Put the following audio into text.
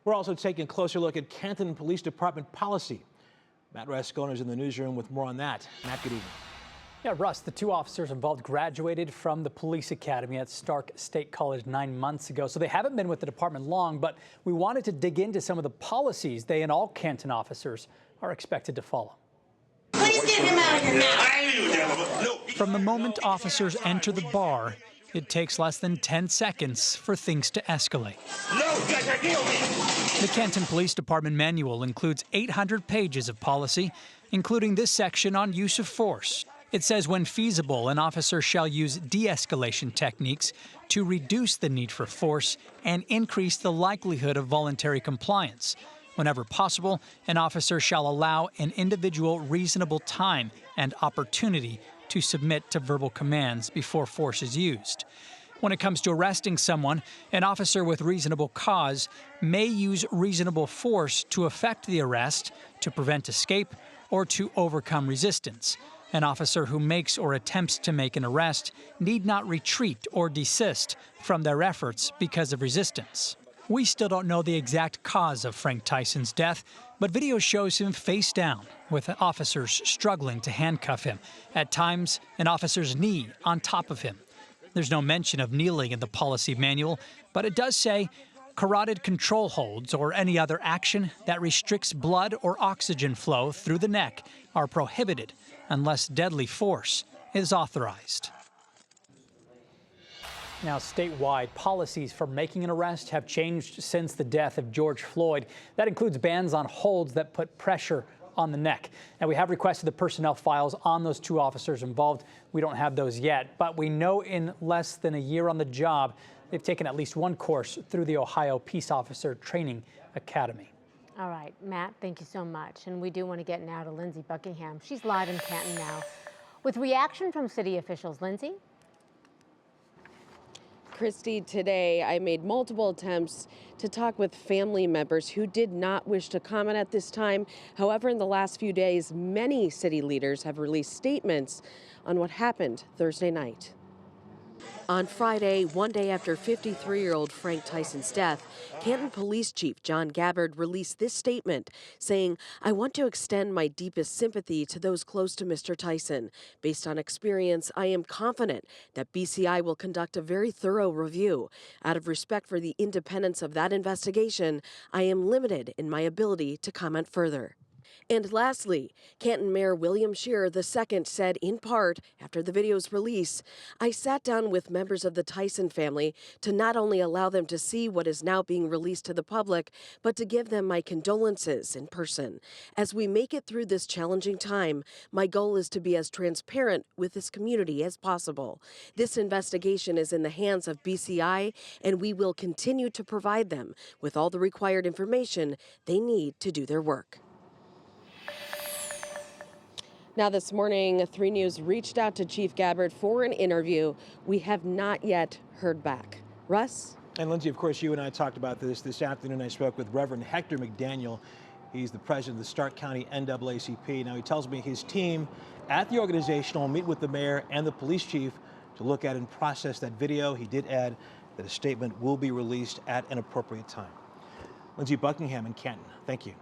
We're also taking a closer look at Canton Police Department policy. Matt Rascona is in the newsroom with more on that. Matt, good evening. Yeah, Russ, the two officers involved graduated from the police academy at Stark State College 9 months ago, so they haven't been with the department long, but we wanted to dig into some of the policies they and all Canton officers are expected to follow. Please get him out of here now. From the moment officers enter the bar, it takes less than 10 seconds for things to escalate. The Canton Police Department manual includes 800 pages of policy, including this section on use of force. It says when feasible, an officer shall use de-escalation techniques to reduce the need for force and increase the likelihood of voluntary compliance. Whenever possible, an officer shall allow an individual reasonable time and opportunity to submit to verbal commands before force is used. When it comes to arresting someone, an officer with reasonable cause may use reasonable force to effect the arrest, to prevent escape, or to overcome resistance. An officer who makes or attempts to make an arrest need not retreat or desist from their efforts because of resistance. We still don't know the exact cause of Frank Tyson's death, but video shows him face down, with officers struggling to handcuff him. At times, an officer's knee on top of him. There's no mention of kneeling in the policy manual, but it does say carotid control holds or any other action that restricts blood or oxygen flow through the neck are prohibited unless deadly force is authorized. Now, statewide, policies for making an arrest have changed since the death of George Floyd. That includes bans on holds that put pressure on the neck. Now, we have requested the personnel files on those two officers involved. We don't have those yet, but we know in less than a year on the job, they've taken at least one course through the Ohio Peace Officer Training Academy. All right, Matt, thank you so much. And we do want to get now to Lindsay Buckingham. She's live in Canton now with reaction from city officials. Lindsay? Christy, today I made multiple attempts to talk with family members who did not wish to comment at this time. However, in the last few days, many city leaders have released statements on what happened Thursday night. On Friday, one day after 53-year-old Frank Tyson's death, Canton Police Chief John Gabbard released this statement saying, "I want to extend my deepest sympathy to those close to Mr. Tyson. Based on experience, I am confident that BCI will conduct a very thorough review. Out of respect for the independence of that investigation, I am limited in my ability to comment further." And lastly, Canton Mayor William Scheer II said in part after the video's release, "I sat down with members of the Tyson family to not only allow them to see what is now being released to the public, but to give them my condolences in person. As we make it through this challenging time, my goal is to be as transparent with this community as possible. This investigation is in the hands of BCI, and we will continue to provide them with all the required information they need to do their work." Now this morning, 3 News reached out to Chief Gabbard for an interview. We have not yet heard back. Russ? And Lindsay, of course, you and I talked about this afternoon. I spoke with Reverend Hector McDaniel. He's the president of the Stark County NAACP. Now he tells me his team at the organization will meet with the mayor and the police chief to look at and process that video. He did add that a statement will be released at an appropriate time. Lindsay Buckingham in Canton, thank you.